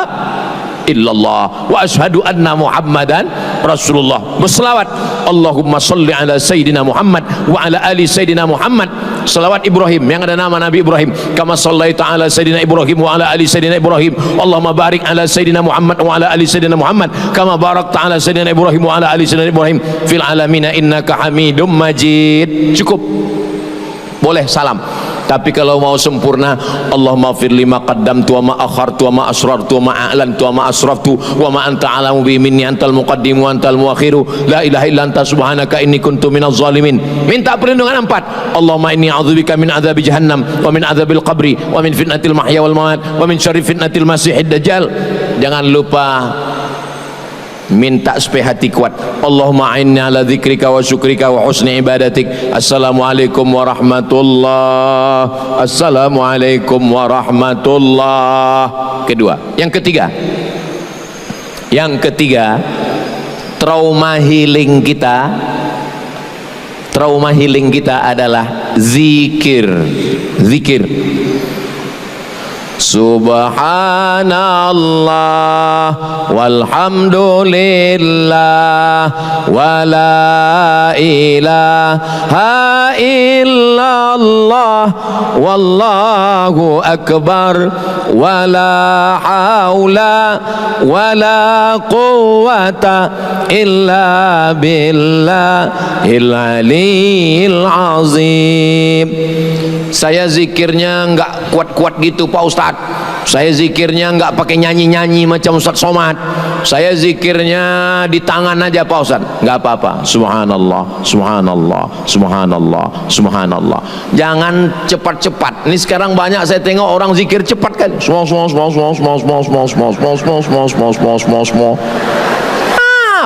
illallah wa asyhadu anna muhammadan rasulullah. Berselawat, Allahumma salli ala sayyidina Muhammad wa ala ali sayyidina Muhammad. Selawat Ibrahim yang ada nama Nabi Ibrahim, kama sallaita ala sayyidina Ibrahim wa ala ali sayyidina Ibrahim. Allahumma barik ala sayyidina Muhammad wa ala ali sayyidina Muhammad kama barakta ala sayyidina Ibrahim wa ala ali sayyidina Ibrahim fil alamin innaka hamidum majid. Cukup, boleh salam. Tapi kalau mau sempurna, Allahumma fir lima qaddamtu wa ma akhartu wa ma asrartu wa ma a'lantu wa ma asraftu wa ma anta alamu bi minni antal muqaddimu wa antal muakhiru la ilaha illa anta subhanaka inni kuntu minaz zalimin. Minta perlindungan 4. Allahumma inni a'udzubika min adzabi jahannam wa min adzabil qabri wa min fitnatil mahya wal mamat wa min syarri fitnatil masiihid dajjal. Jangan lupa minta supaya hati kuat. Allahumma a'inni ala dzikrika wa syukrika wa husni ibadatik. Assalamualaikum warahmatullah. Assalamualaikum warahmatullah. Kedua. Yang ketiga, trauma healing kita adalah zikir. Subhanallah walhamdulillah wa la ilaha illallah wallahu akbar wa la haula wa la quwwata illa billahil aliyil azim. Saya zikirnya enggak kuat-kuat gitu Pak Ustadz. Saya zikirnya enggak pakai nyanyi-nyanyi macam Ustadz Somad. Saya zikirnya di tangan aja Pak Ustadz. Enggak apa-apa. Subhanallah, subhanallah, subhanallah, subhanallah. Jangan cepat-cepat. Ini sekarang banyak saya tengok orang zikir cepat kan.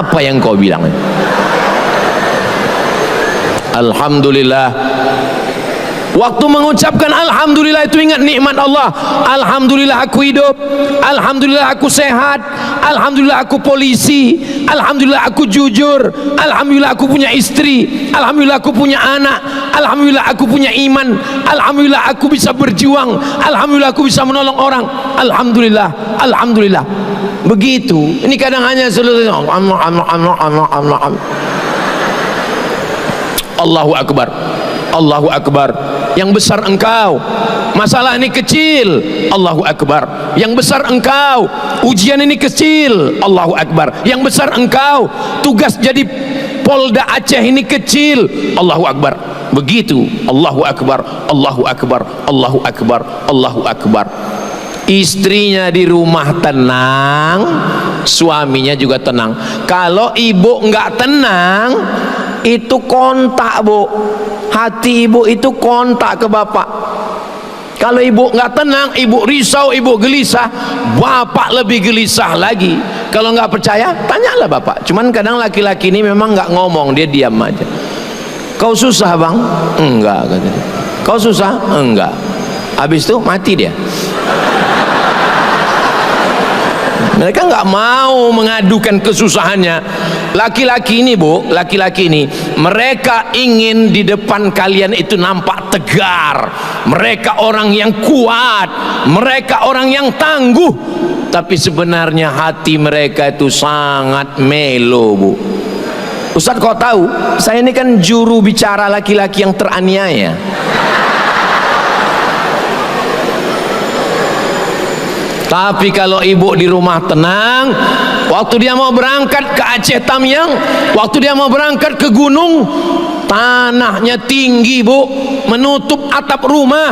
Apa yang kau bilang? Alhamdulillah. Waktu mengucapkan alhamdulillah itu ingat nikmat Allah. Alhamdulillah aku hidup, alhamdulillah aku sehat, alhamdulillah aku polisi, alhamdulillah aku jujur, alhamdulillah aku punya istri, alhamdulillah aku punya anak, alhamdulillah aku punya iman, alhamdulillah aku bisa berjuang, alhamdulillah aku bisa menolong orang, alhamdulillah, alhamdulillah. Begitu. Ini kadang hanya seluruh Allahu Akbar, Allahu Akbar. Yang besar engkau, masalah ini kecil, Allahu Akbar. Yang besar engkau, ujian ini kecil, Allahu Akbar. Yang besar engkau, tugas jadi Polda Aceh ini kecil, Allahu Akbar. Begitu, Allahu Akbar, Allahu Akbar, Allahu Akbar, Allahu Akbar. Istrinya di rumah tenang, suaminya juga tenang. Kalau ibu enggak tenang, itu kontak Bu, hati ibu itu kontak ke bapak. Kalau ibu nggak tenang, ibu risau, ibu gelisah, bapak lebih gelisah lagi. Kalau nggak percaya, tanyalah bapak. Cuman kadang laki-laki ini memang nggak ngomong, dia diam aja. Kau susah bang? Enggak katanya. Kau susah? Enggak. Habis itu mati dia. Mereka nggak mau mengadukan kesusahannya. Laki-laki ini, Bu, laki-laki ini, mereka ingin di depan kalian itu nampak tegar. Mereka orang yang kuat, mereka orang yang tangguh. Tapi sebenarnya hati mereka itu sangat melo, Bu. Ustaz, kau tahu, saya ini kan juru bicara laki-laki yang teraniaya. Tapi kalau ibu di rumah tenang, waktu dia mau berangkat ke Aceh Tamiang, waktu dia mau berangkat ke gunung, tanahnya tinggi, Bu, menutup atap rumah.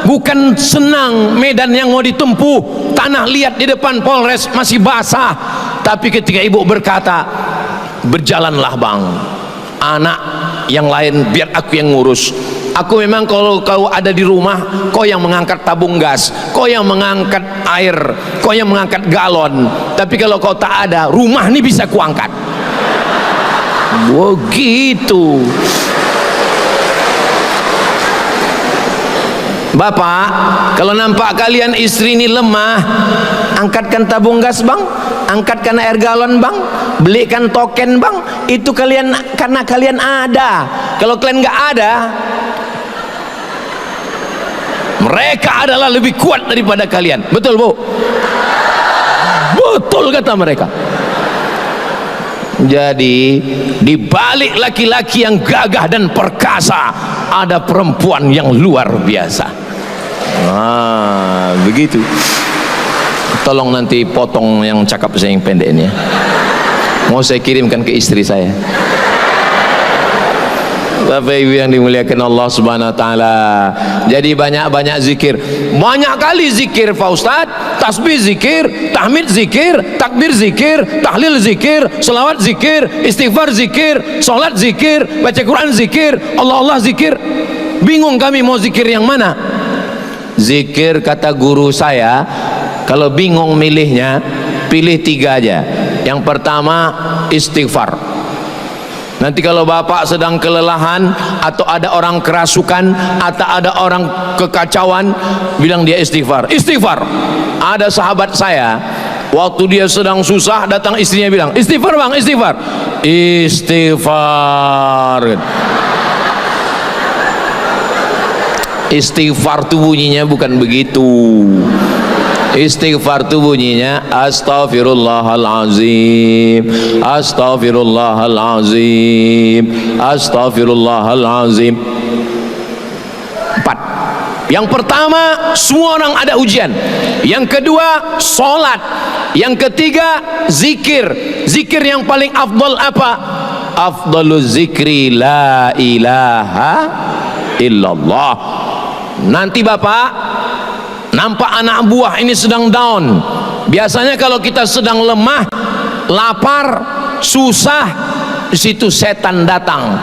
Bukan senang medan yang mau ditempuh. Tanah liat di depan Polres masih basah. Tapi ketika ibu berkata, berjalanlah bang, anak yang lain biar aku yang ngurus. Aku memang kalau kau ada di rumah, kau yang mengangkat tabung gas, kau yang mengangkat air, kau yang mengangkat galon. Tapi kalau kau tak ada, rumah ini bisa kuangkat. Begitu. Bapak, kalau nampak kalian istri ini lemah, angkatkan tabung gas bang, angkatkan air galon bang, belikan token bang. Itu kalian karena kalian ada. Kalau kalian nggak ada, mereka adalah lebih kuat daripada kalian. Betul, Bu? Betul kata mereka. Jadi di balik laki-laki yang gagah dan perkasa ada perempuan yang luar biasa. Begitu. Tolong nanti potong yang cakap saya yang pendek ini ya. Mau saya kirimkan ke istri saya. Bapak Ibu yang dimuliakan Allah Subhanahu wa taala. Jadi banyak-banyak zikir. Banyak kali zikir, Pak Ustaz. Tasbih zikir, tahmid zikir, takbir zikir, tahlil zikir, selawat zikir, istighfar zikir, salat zikir, baca Quran zikir, Allah zikir. Bingung kami mau zikir yang mana? Zikir kata guru saya, kalau bingung milihnya, pilih 3 aja. Yang pertama istighfar. Nanti kalau bapak sedang kelelahan, atau ada orang kerasukan, atau ada orang kekacauan, bilang dia istighfar. Istighfar. Ada sahabat saya, waktu dia sedang susah, datang istrinya bilang, istighfar bang, istighfar. Istighfar. Istighfar itu bunyinya bukan begitu. Istighfar itu bunyinya astaghfirullahalazim, astaghfirullahalazim, astaghfirullahalazim. 4. Yang pertama, semua orang ada ujian. Yang kedua, sholat. Yang ketiga, zikir. Zikir yang paling afdal apa? Afdaluz zikri la ilaha illallah. Nanti bapak nampak anak buah ini sedang down. Biasanya kalau kita sedang lemah, lapar, susah, di situ setan datang.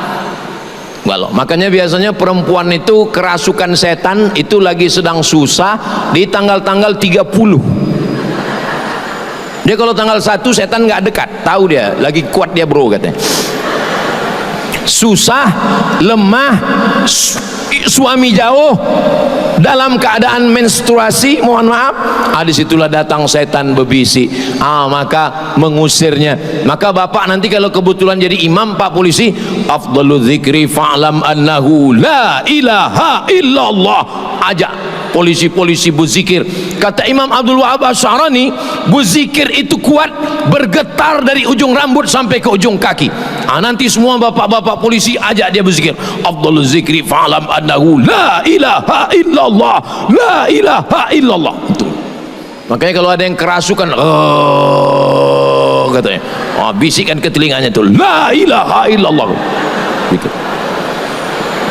Walau makanya biasanya perempuan itu kerasukan setan itu lagi sedang susah di tanggal-tanggal 30. Dia kalau tanggal 1 setan nggak dekat, tahu dia lagi kuat dia bro katanya. Susah, lemah, suami jauh, dalam keadaan menstruasi, mohon maaf, disitulah datang setan berbisik, maka mengusirnya. Maka bapak nanti kalau kebetulan jadi imam, pak polisi, afdalu dzikri fa'lam annahu la ilaha illallah. Ajak polisi-polisi berzikir. Kata Imam Abdul Wahab Asy'arani, berzikir itu kuat, bergetar dari ujung rambut sampai ke ujung kaki. Nanti semua bapak-bapak polisi ajak dia berzikir, afdalu dzikri fa'lam annahu la ilaha illallah, la ilaha illallah. Itu. Makanya kalau ada yang kerasukan, katanya, bisikkan ke telinganya itu, la ilaha illallah. Gitu.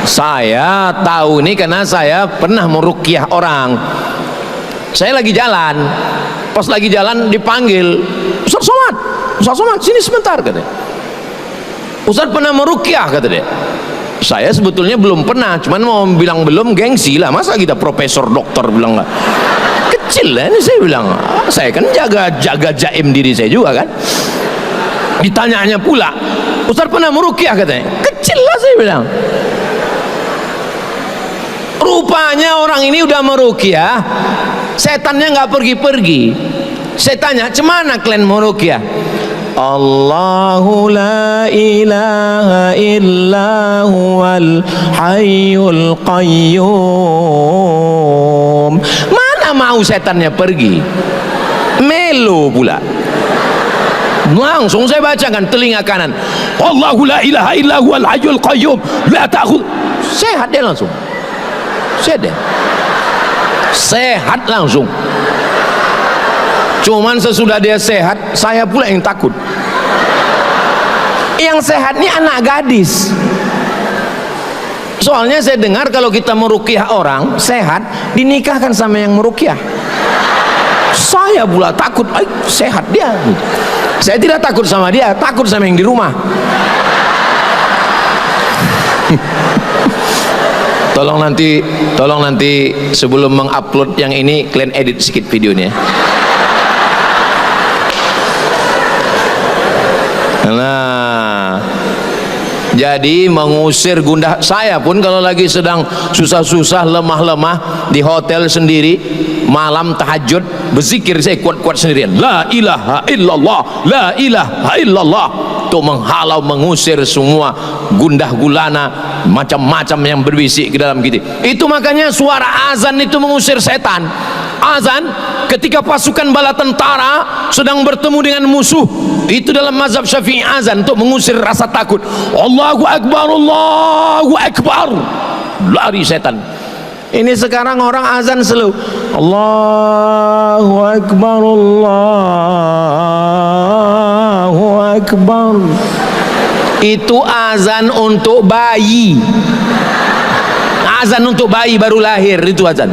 Saya tahu ini karena saya pernah meruqyah orang. Saya lagi jalan, pas lagi jalan dipanggil, Ustaz Somad, Ustaz Somad, sini sebentar katanya. Ustaz pernah meruqyah kata dia. Saya sebetulnya belum pernah, cuman mau bilang belum gengsi lah. Masa kita profesor dokter bilang lah, kecil lah ini. Saya bilang, saya kan jaga jaim diri saya juga kan. Ditanyanya pula, Ustaz pernah meruqyah katanya. Kecil lah saya bilang. Rupanya orang ini udah meruqyah, setannya nggak pergi-pergi. Saya tanya, cemana kalian meruqyah? Allahu la ilaha illa huwal hayyul qayyum. Mana mau setannya pergi? Melo pula. Langsung saya bacakan telinga kanan, Allahu la ilaha illa huwal hayyul qayyum la ta'khudh. Sehat dia langsung. Sehat langsung. Cuman sesudah dia sehat, saya pula yang takut. Yang sehat ini anak gadis. Soalnya saya dengar kalau kita meruqyah orang sehat, dinikahkan sama yang meruqyah. Saya pula takut, sehat dia. Saya tidak takut sama dia, takut sama yang di rumah. Tolong nanti sebelum mengupload yang ini kalian edit sedikit videonya. Nah, jadi mengusir gundah. Saya pun kalau lagi sedang susah-susah, lemah-lemah di hotel sendiri, malam tahajud berzikir, saya kuat-kuat sendirian, la ilaha illallah, la ilaha illallah, untuk menghalau, mengusir semua gundah gulana macam-macam yang berbisik ke dalam kita. Itu makanya suara azan itu mengusir setan. Azan ketika pasukan bala tentara sedang bertemu dengan musuh, itu dalam mazhab Syafi'i azan untuk mengusir rasa takut. Allahu Akbar, Allahu Akbar, lari setan. Ini sekarang orang azan selalu Allahu Akbar, Allahu Akbar. Itu azan untuk bayi. Azan untuk bayi baru lahir, itu azan.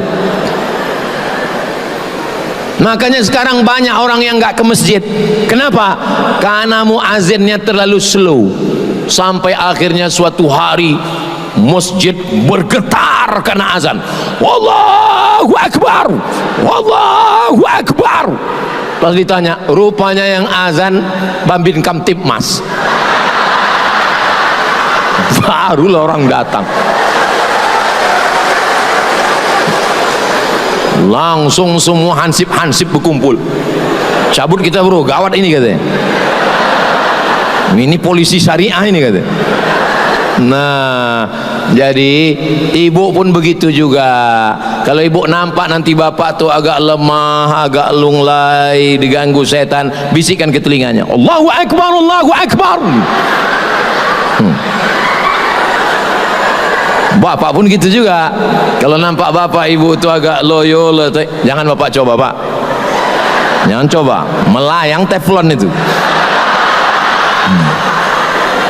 Makanya sekarang banyak orang yang nggak ke masjid. Kenapa? Karena muazzinnya terlalu slow. Sampai akhirnya suatu hari masjid bergetar karena azan. Wallahu Akbar, Wallahu Akbar. Pas ditanya, rupanya yang azan Bambin Kamtipmas. Barulah orang datang. Langsung semua hansip-hansip berkumpul. Cabut kita bro, gawat ini katanya. Ini polisi syariah ini katanya. Nah, jadi ibu pun begitu juga. Kalau ibu nampak nanti bapak tuh agak lemah, agak lunglai, diganggu setan, bisikkan ke telinganya, Allahu Akbar, Allahu Akbar. Bapak pun gitu juga. Kalau nampak bapak ibu itu agak loyo, jangan bapak coba, Pak. Jangan coba, melayang teflon itu.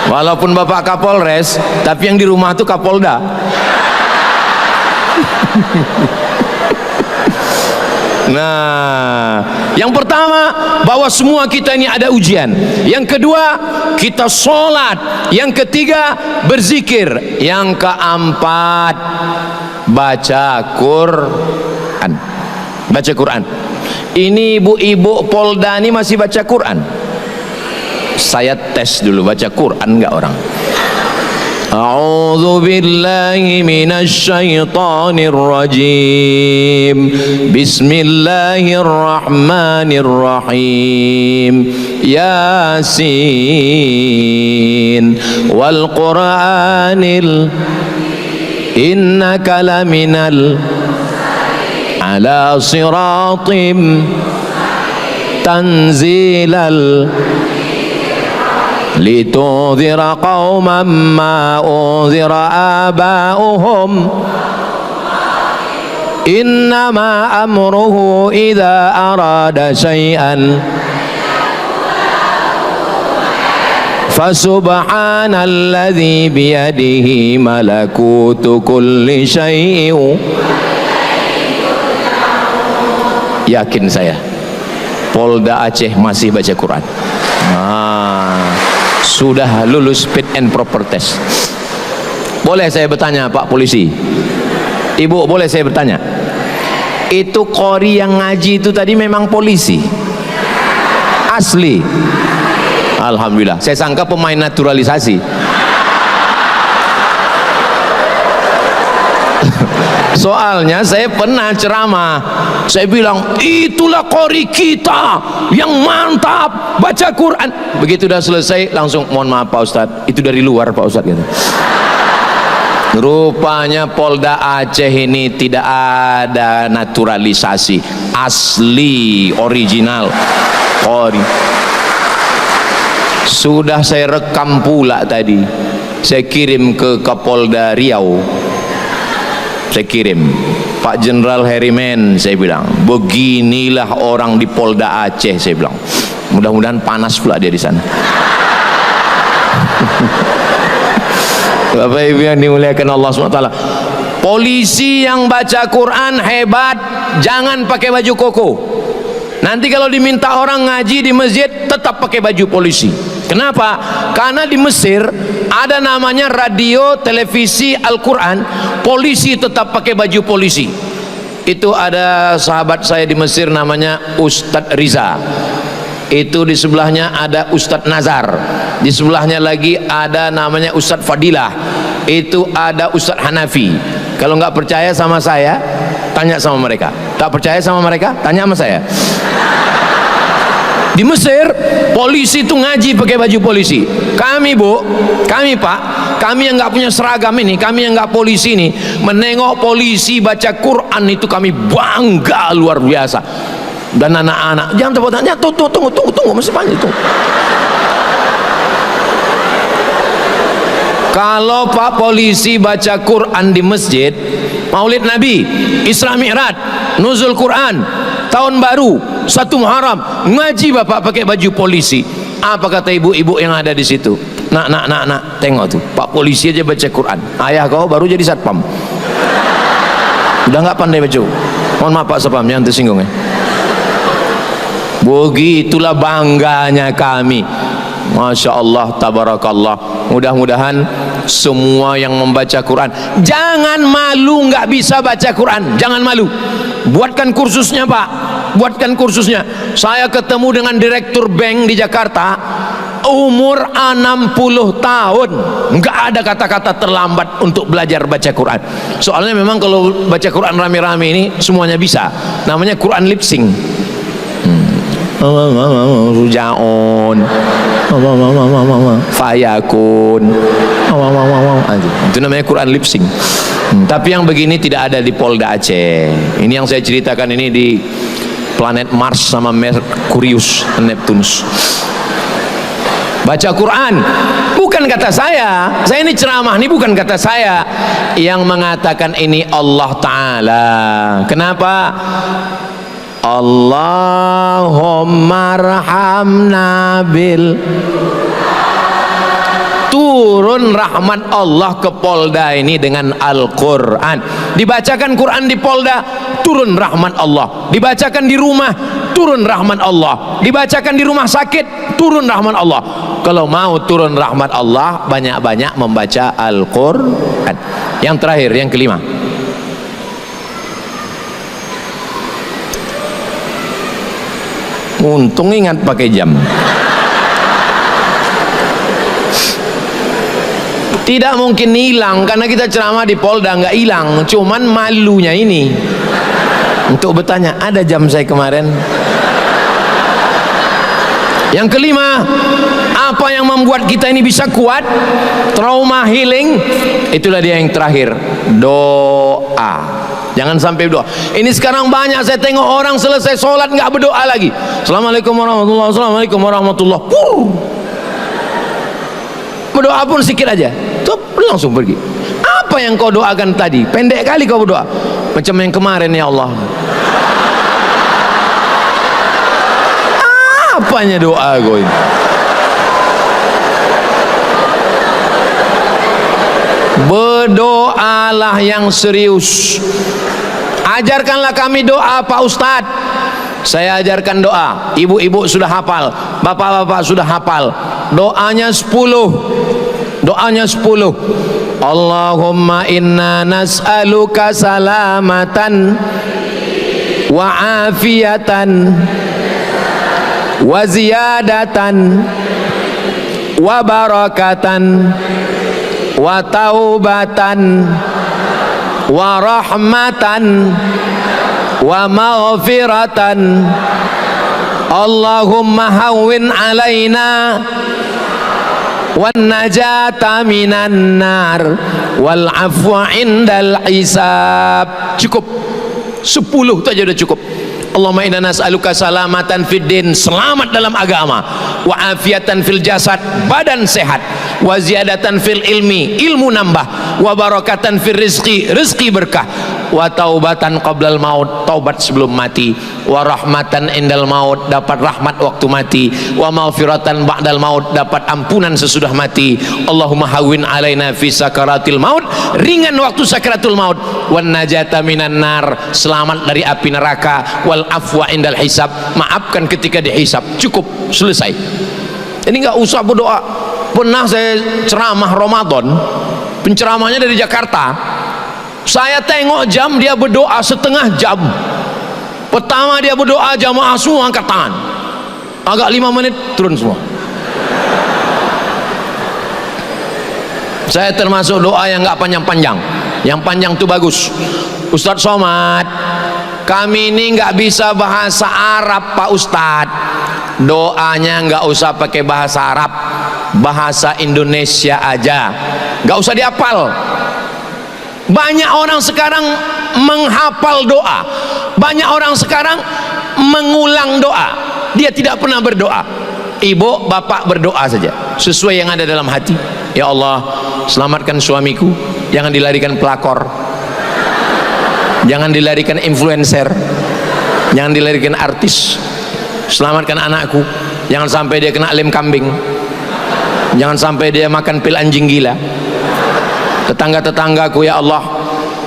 Walaupun bapak Kapolres, tapi yang di rumah itu Kapolda. Nah, yang pertama, bahwa semua kita ini ada ujian. Yang kedua, kita sholat. Yang ketiga, berzikir. Yang keempat, baca Quran. Baca Quran. Ini ibu-ibu Polda ini masih baca Quran? Saya tes dulu, baca Quran enggak orang? A'udzu billahi minasy syaithanir rajim. Bismillahirrahmanirrahim. Yasin wal Qur'anil innaka laminal ala siratim tanzilal litunzira qauman ma unzira aba'uhum innama amruhu idza arada syai'an fasubhanalladzi biyadihi malakutu kulli syai'in. Yakin saya Polda Aceh masih baca Quran. Sudah lulus fit and proper test. Boleh saya bertanya Pak Polisi, Ibu, boleh saya bertanya, itu qori yang ngaji itu tadi memang polisi asli? Alhamdulillah, saya sangka pemain naturalisasi. Soalnya saya pernah ceramah, saya bilang itulah qori kita yang mantap baca Quran. Begitu udah selesai langsung mohon maaf Pak Ustadz, itu dari luar Pak Ustadz gitu. Rupanya Polda Aceh ini tidak ada naturalisasi, asli original qori. Sudah saya rekam pula tadi, saya kirim ke Kapolda Riau, saya kirim Pak Jenderal Herimen, saya bilang beginilah orang di Polda Aceh, saya bilang mudah-mudahan panas pula dia di sana. Bapak Ibu yang dimuliakan Allah SWT, polisi yang baca Quran hebat, jangan pakai baju koko. Nanti kalau diminta orang ngaji di masjid tetap pakai baju polisi. Kenapa? Karena di Mesir ada namanya radio, televisi, Al-Quran, polisi tetap pakai baju polisi. Itu ada sahabat saya di Mesir namanya Ustadz Riza, itu di sebelahnya ada Ustadz Nazar, di sebelahnya lagi ada namanya Ustadz Fadilah, itu ada Ustadz Hanafi. Kalau nggak percaya sama saya, tanya sama mereka. Tak percaya sama mereka, tanya sama saya. Di Mesir polisi itu ngaji pakai baju polisi. Kami Bu, kami Pak, kami yang nggak punya seragam ini, kami yang nggak polisi ini, menengok polisi baca Quran itu kami bangga luar biasa. Dan anak-anak jangan tepuk tangan, tunggu masih panjang itu. Kalau Pak polisi baca Quran di masjid, Maulid Nabi, Isra Mi'raj, Nuzul Quran, tahun baru, 1 Muharram, ngaji Bapak pakai baju polisi. Apa kata ibu-ibu yang ada di situ? Nak, tengok tuh, Pak polisi aja baca Quran. Ayah kau baru jadi satpam. Udah nggak pandai baca. Mohon maaf Pak Satpam, jangan tersinggung ya. Begitulah bangganya kami. Masya Allah, tabarakallah. Mudah-mudahan semua yang membaca Quran jangan malu nggak bisa baca Quran, jangan malu. Buatkan kursusnya Pak, buatkan kursusnya. Saya ketemu dengan direktur bank di Jakarta, umur 60 tahun, nggak ada kata-kata terlambat untuk belajar baca Quran. Soalnya memang kalau baca Quran rame-rame ini semuanya bisa, namanya Quran lip sync. Rujaun, fayakun, itu namanya Quran lip sync. Tapi yang begini tidak ada di Polda Aceh. Ini yang saya ceritakan ini di planet Mars sama Merkurius, Neptunus. Baca Quran bukan kata saya ini ceramah, ini bukan kata saya. Yang mengatakan ini Allah Ta'ala. Kenapa? Allahumma arhamna bil, turun rahmat Allah ke Polda ini dengan Al-Quran. Dibacakan Quran di Polda, turun rahmat Allah. Dibacakan di rumah, turun rahmat Allah. Dibacakan di rumah sakit, turun rahmat Allah. Kalau mau turun rahmat Allah, banyak-banyak membaca Al-Quran. Yang terakhir, yang kelima, untung ingat pakai jam. Tidak mungkin hilang karena kita ceramah di Polda, nggak hilang, cuman malunya ini untuk bertanya, ada jam saya kemarin. Yang kelima, apa yang membuat kita ini bisa kuat, trauma healing, itulah dia yang terakhir, doa. Jangan sampai berdoa. Ini sekarang banyak saya tengok orang selesai sholat nggak berdoa lagi. Assalamualaikum warahmatullahi wabarakatuh. Assalamualaikum warahmatullahi wabarakatuh. Berdoa pun sedikit aja, tuh langsung pergi. Apa yang kau doakan tadi? Pendek kali kau berdoa. Macam yang kemarin, ya Allah. Apanya doa kau ini? Berdoalah yang serius. Ajarkanlah kami doa Pak Ustadz. Saya ajarkan doa. Ibu-ibu sudah hafal, bapak-bapak sudah hafal. Doanya 10. Doanya 10. Allahumma inna nas'aluka salamatan wa afiyatan wa ziyadatan wa barakatan wa taubatan wa rahmatan wa maghfiratan. Allahumma hawwin alaina wan najata minan nar wal afwa indal hisab. Cukup 10 itu aja udah cukup. Allahumma inna nas'aluka salamatan fid din, selamat dalam agama, wa afiatan fil jasad, badan sehat, wa ziyadatan fil ilmi, ilmu nambah, wa barakatan fil rizqi, rizqi berkah, wa taubatan qablal maut, taubat sebelum mati, wa rahmatan indal maut, dapat rahmat waktu mati, wa maghfiratan ba'dal maut, dapat ampunan sesudah mati. Allahumma hawwin alaina fi sakaratil maut, ringan waktu sakaratul maut, wan najata minan nar, selamat dari api neraka, wal afwa indal hisab, maafkan ketika dihisab. Cukup, selesai. Ini nggak usah berdoa. Pernah saya ceramah Ramadan, penceramahnya dari Jakarta, saya tengok jam, dia berdoa setengah jam. Pertama dia berdoa, jamaah semua angkat tangan, agak 5 menit turun semua. Saya termasuk doa yang nggak panjang-panjang, yang panjang itu bagus. Ustadz Somad, kami ini nggak bisa bahasa Arab Pak Ustadz, doanya nggak usah pakai bahasa Arab, bahasa Indonesia aja, nggak usah dihafal. Banyak orang sekarang menghafal doa, banyak orang sekarang mengulang doa, dia tidak pernah berdoa. Ibu bapak berdoa saja sesuai yang ada dalam hati. Ya Allah, selamatkan suamiku, jangan dilarikan pelakor, jangan dilarikan influencer, jangan dilarikan artis. Selamatkan anakku, jangan sampai dia kena lem kambing, jangan sampai dia makan pil anjing gila. Tetangga-tetanggaku ya Allah,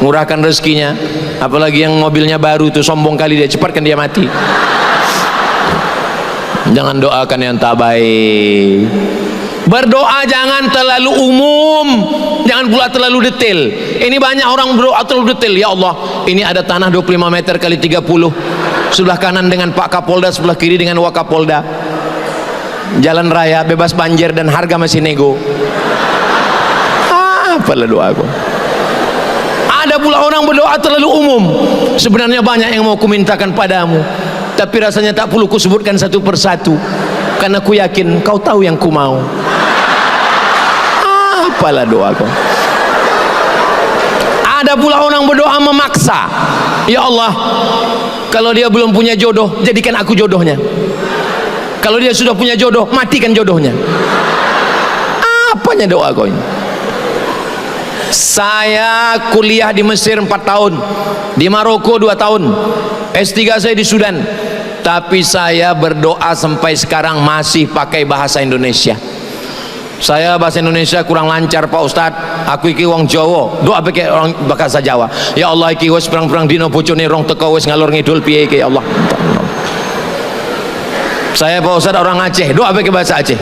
murahkan rezekinya, apalagi yang mobilnya baru tuh, sombong kali dia, cepatkan dia mati. Jangan doakan yang tak baik. Berdoa jangan terlalu umum, jangan pula terlalu detail. Ini banyak orang berdoa terlalu detail. Ya Allah, ini ada tanah 25 meter kali 30, sebelah kanan dengan Pak Kapolda, sebelah kiri dengan Wakapolda, jalan raya bebas banjir dan harga masih nego. Apalah doaku. Ada pula orang berdoa terlalu umum. Sebenarnya banyak yang mau kumintakan padamu, tapi rasanya tak perlu kusebutkan satu persatu, karena ku yakin kau tahu yang ku mau. Apalah doaku. Ada pula orang berdoa memaksa. Ya Allah, kalau dia belum punya jodoh, jadikan aku jodohnya. Kalau dia sudah punya jodoh, matikan jodohnya. Apanya doa kau ini? Saya kuliah di Mesir 4 tahun, di Maroko 2 tahun, S3 saya di Sudan, tapi saya berdoa sampai sekarang masih pakai bahasa Indonesia. Saya bahasa Indonesia kurang lancar Pak Ustadz, aku iki wong Jawa, doa pakai orang bahasa Jawa. Ya Allah, iki wis perang-perang dino bojone rong teko wis ngalor ngidul piye iki ya Allah. Saya Pak Ustadz orang Aceh, doa pakai bahasa Aceh.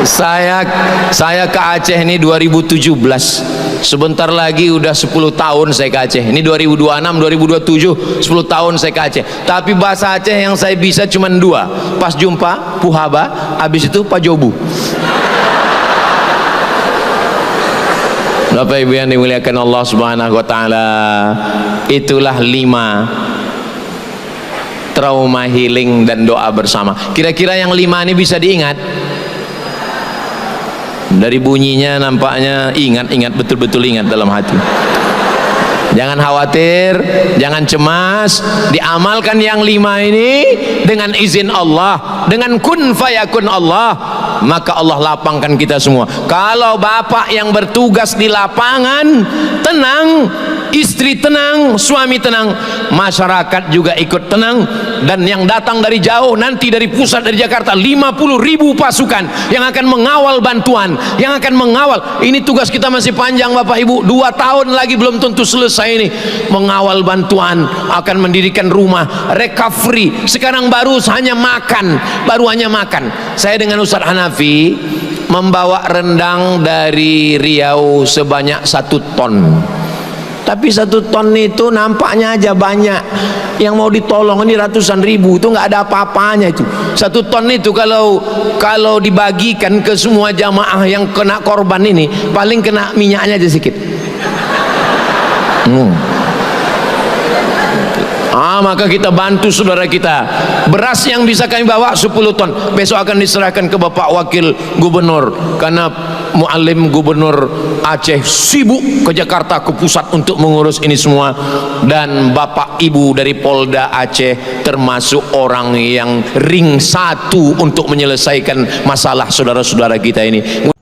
Saya ke Aceh ini 2017, sebentar lagi udah 10 tahun saya ke Aceh. Ini 2026, 2027, 10 tahun saya ke Aceh. Tapi bahasa Aceh yang saya bisa cuma 2, pas jumpa Puhaba, habis itu Pajobu. Bapak Ibu yang dimuliakan Allah Subhanahu wa taala, itulah 5 trauma healing dan doa bersama. Kira-kira yang 5 ini bisa diingat? Dari bunyinya nampaknya ingat betul-betul ingat dalam hati. Jangan khawatir, jangan cemas, diamalkan yang 5 ini dengan izin Allah, dengan kun fayakun Allah, maka Allah lapangkan kita semua. Kalau bapak yang bertugas di lapangan tenang, istri tenang, suami tenang, masyarakat juga ikut tenang. Dan yang datang dari jauh, nanti dari pusat, dari Jakarta, 50.000 pasukan yang akan mengawal bantuan, yang akan mengawal. Ini tugas kita masih panjang Bapak Ibu, 2 tahun lagi belum tentu selesai ini. Mengawal bantuan, akan mendirikan rumah, recovery. Sekarang baru hanya makan, Saya dengan Ustadz Hanafi membawa rendang dari Riau sebanyak 1 ton. Tapi 1 ton itu nampaknya aja banyak, yang mau ditolong ini ratusan ribu, itu nggak ada apa-apanya itu. 1 ton itu kalau dibagikan ke semua jamaah yang kena korban ini, paling kena minyaknya aja sedikit. Maka kita bantu saudara kita. Beras yang bisa kami bawa 10 ton, besok akan diserahkan ke Bapak Wakil Gubernur, karena Muallim Gubernur Aceh sibuk ke Jakarta, ke pusat untuk mengurus ini semua. Dan Bapak Ibu dari Polda Aceh termasuk orang yang ring 1 untuk menyelesaikan masalah saudara-saudara kita ini.